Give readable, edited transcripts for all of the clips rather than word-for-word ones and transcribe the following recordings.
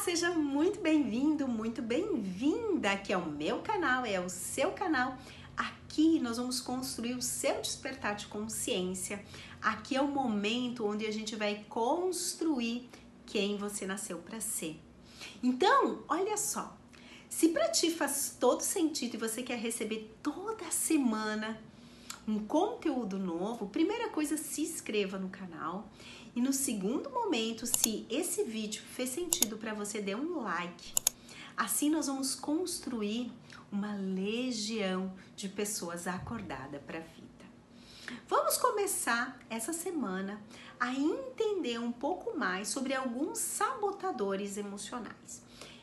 Seja muito bem-vindo, muito bem-vinda aqui ao meu canal, é o seu canal. Aqui nós vamos construir o seu despertar de consciência. Aqui é o momento onde a gente vai construir quem você nasceu para ser. Então, olha só, se para ti faz todo sentido e você quer receber toda semana um conteúdo novo, primeira coisa, se inscreva no canal. E no segundo momento, se esse vídeo fez sentido para você, dê um like. Assim nós vamos construir uma legião de pessoas acordadas para a vida. Vamos começar essa semana a entender um pouco mais sobre alguns sabotadores emocionais.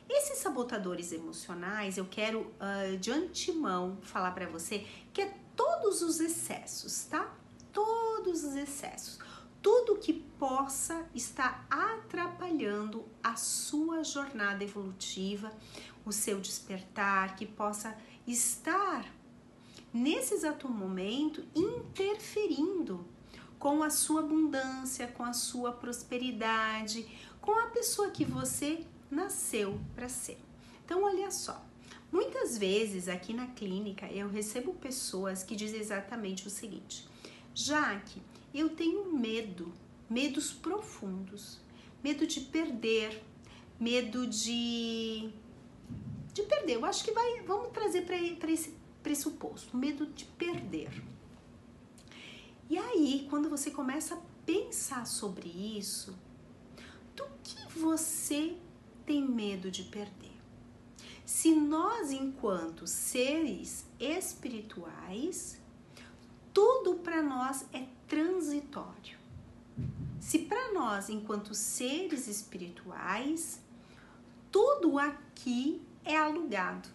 Esses sabotadores emocionais, eu quero de antemão falar para você que é todos os excessos, tá? Todos os excessos. Tudo que possa estar atrapalhando a sua jornada evolutiva, o seu despertar, que possa estar, nesse exato momento, interferindo com a sua abundância, com a sua prosperidade, com a pessoa que você nasceu para ser. Então, olha só, muitas vezes aqui na clínica eu recebo pessoas que dizem exatamente o seguinte: Jaque, eu tenho medos profundos, medo de perder, medo de perder. Eu acho que vamos trazer para esse pressuposto, medo de perder. E aí, quando você começa a pensar sobre isso, do que você tem medo de perder? Se nós, enquanto seres espirituais, tudo para nós é transitório. Se para nós, enquanto seres espirituais, tudo aqui é alugado.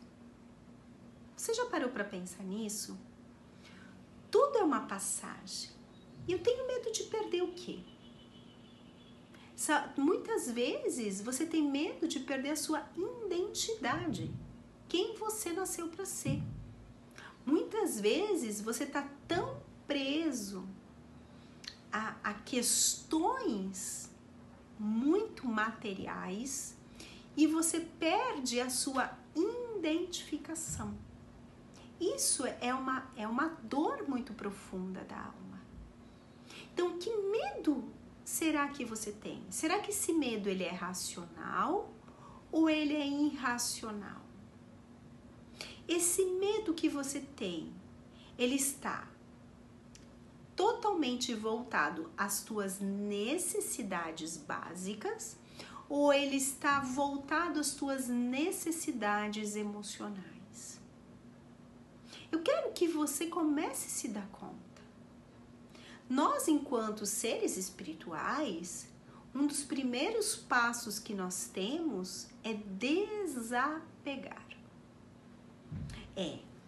Você já parou para pensar nisso? Tudo é uma passagem. E eu tenho medo de perder o quê? Muitas vezes você tem medo de perder a sua identidade. Quem você nasceu para ser. Muitas vezes você está tão preso a questões muito materiais e você perde a sua identificação. Isso é uma dor muito profunda da alma. Então, que medo será que você tem? Será que esse medo ele é racional ou ele é irracional? Esse medo que você tem, ele está totalmente voltado às tuas necessidades básicas ou ele está voltado às tuas necessidades emocionais? Eu quero que você comece a se dar conta. Nós, enquanto seres espirituais, um dos primeiros passos que nós temos é desapegar.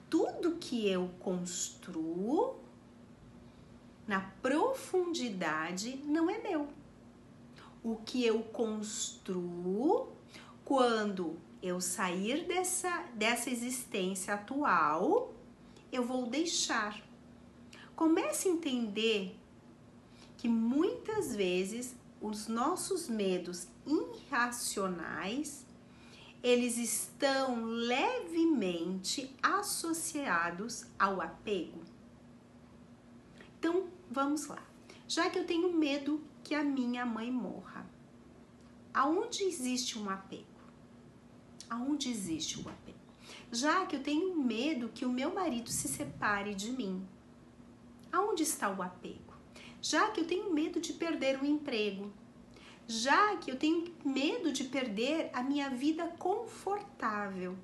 Tudo que eu construo na profundidade não é meu. O que eu construo quando eu sair dessa existência atual, eu vou deixar. Comece a entender que muitas vezes os nossos medos irracionais eles estão levemente associados ao apego. Então, vamos lá. Já que eu tenho medo que a minha mãe morra, aonde existe um apego? Aonde existe o apego? Já que eu tenho medo que o meu marido se separe de mim, aonde está o apego? Já que eu tenho medo de perder o emprego, já que eu tenho medo de perder a minha vida confortável.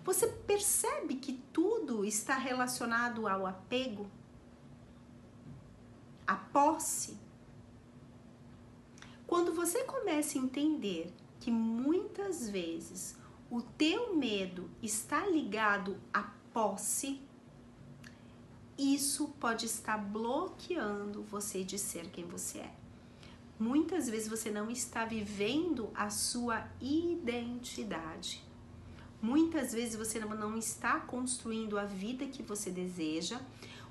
Você percebe que tudo está relacionado ao apego? A posse? Quando você começa a entender que muitas vezes o teu medo está ligado à posse, isso pode estar bloqueando você de ser quem você é. Muitas vezes você não está vivendo a sua identidade. Muitas vezes você não está construindo a vida que você deseja,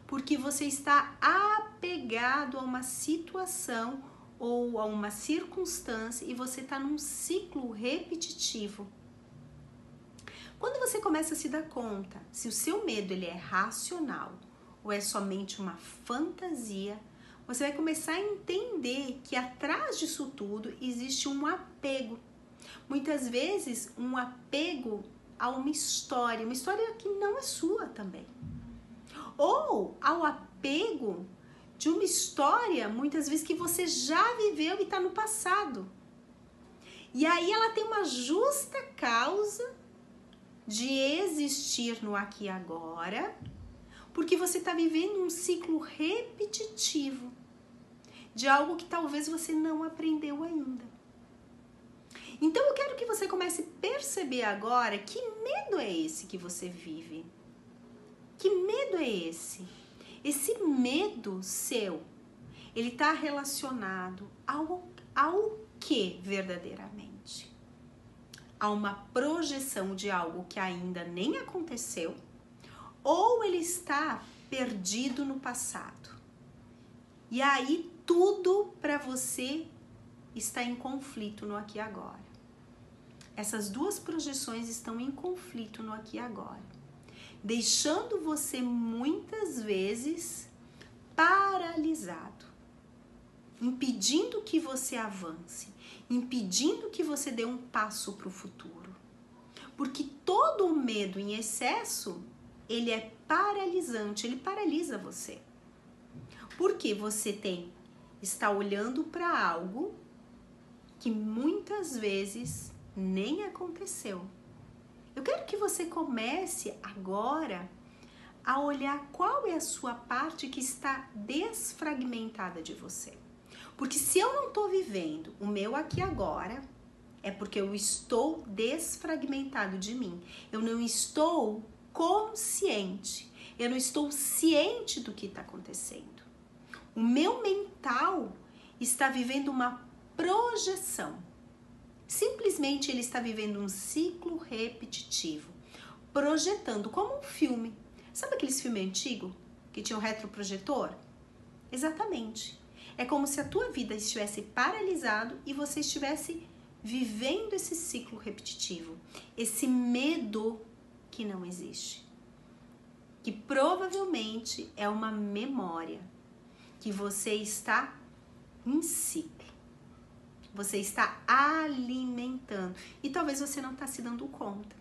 porque você está apegado a uma situação ou a uma circunstância e você está num ciclo repetitivo. Quando você começa a se dar conta se o seu medo ele é racional ou é somente uma fantasia, você vai começar a entender que atrás disso tudo existe um apego. Muitas vezes um apego a uma história que não é sua também. Ou ao apego de uma história, muitas vezes, que você já viveu e está no passado. E aí ela tem uma justa causa de existir no aqui e agora, porque você está vivendo um ciclo repetitivo de algo que talvez você não aprendeu ainda. Então eu quero que você comece a perceber agora que medo é esse que você vive. Que medo é esse? Esse medo seu, ele está relacionado ao que verdadeiramente? A uma projeção de algo que ainda nem aconteceu, ou ele está perdido no passado? E aí tudo para você está em conflito no aqui e agora. Essas duas projeções estão em conflito no aqui e agora, deixando você muitas vezes paralisado, impedindo que você avance, impedindo que você dê um passo para o futuro. Porque todo o medo em excesso, ele é paralisante, ele paralisa você. Porque você está olhando para algo que muitas vezes nem aconteceu. Eu quero que você comece agora a olhar qual é a sua parte que está desfragmentada de você. Porque se eu não estou vivendo o meu aqui agora, é porque eu estou desfragmentado de mim. Eu não estou consciente. Eu não estou ciente do que está acontecendo. O meu mental está vivendo uma projeção. Simplesmente ele está vivendo um ciclo repetitivo, projetando como um filme. Sabe aqueles filmes antigos que tinham retroprojetor? Exatamente. É como se a tua vida estivesse paralisado e você estivesse vivendo esse ciclo repetitivo, esse medo que não existe, que provavelmente é uma memória que você está em ciclo. Você está alimentando e talvez você não está se dando conta.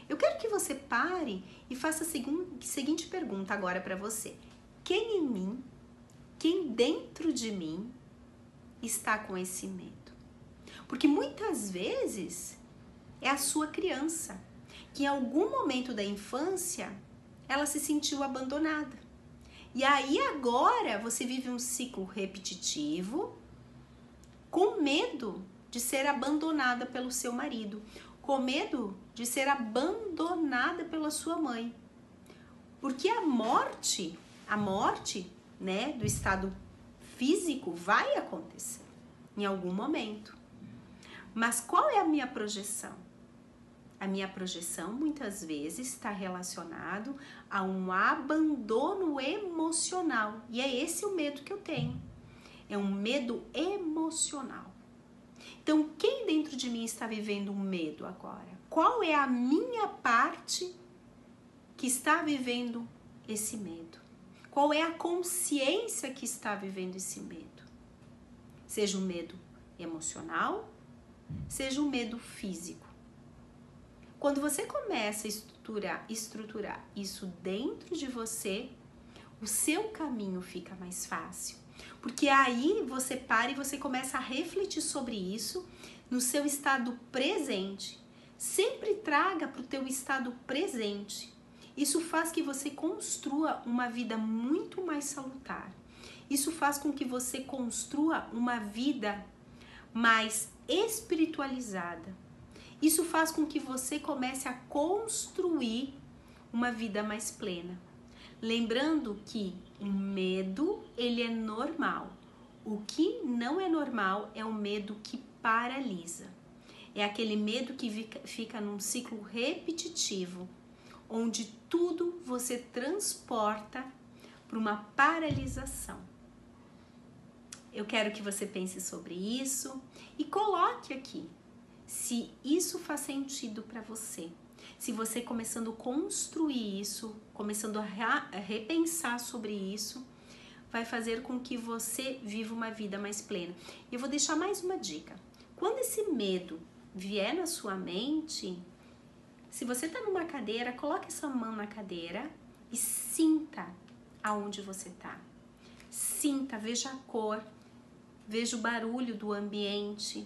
Eu quero que você pare e faça a seguinte pergunta agora para você. Quem em mim, quem dentro de mim está com esse medo? Porque muitas vezes é a sua criança, que em algum momento da infância ela se sentiu abandonada. E aí agora você vive um ciclo repetitivo com medo de ser abandonada pelo seu marido, com medo de ser abandonada pela sua mãe. Porque a morte, né, do estado físico vai acontecer em algum momento. Mas qual é a minha projeção? A minha projeção muitas vezes está relacionado a um abandono emocional. E é esse o medo que eu tenho. É um medo emocional. Então, quem dentro de mim está vivendo um medo agora? Qual é a minha parte que está vivendo esse medo? Qual é a consciência que está vivendo esse medo? Seja um medo emocional, seja um medo físico. Quando você começa a estruturar isso dentro de você, o seu caminho fica mais fácil. Porque aí você para e você começa a refletir sobre isso no seu estado presente. Sempre traga para o teu estado presente. Isso faz que você construa uma vida muito mais salutar. Isso faz com que você construa uma vida mais espiritualizada. Isso faz com que você comece a construir uma vida mais plena. Lembrando que o medo, ele é normal. O que não é normal é o medo que paralisa. É aquele medo que fica num ciclo repetitivo, onde tudo você transporta para uma paralisação. Eu quero que você pense sobre isso e coloque aqui se isso faz sentido para você. Se você começando a construir isso, começando a repensar sobre isso, vai fazer com que você viva uma vida mais plena. E eu vou deixar mais uma dica. Quando esse medo vier na sua mente, se você está numa cadeira, coloque essa mão na cadeira e sinta aonde você está. Sinta, veja a cor, veja o barulho do ambiente.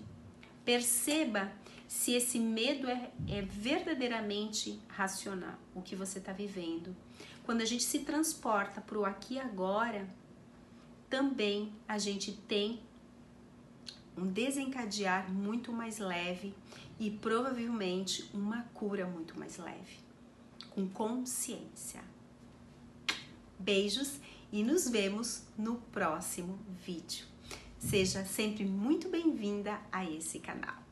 Perceba se esse medo é verdadeiramente racional, o que você está vivendo. Quando a gente se transporta para o aqui e agora, também a gente tem um desencadear muito mais leve e provavelmente uma cura muito mais leve, com consciência. Beijos e nos vemos no próximo vídeo. Seja sempre muito bem-vinda a esse canal.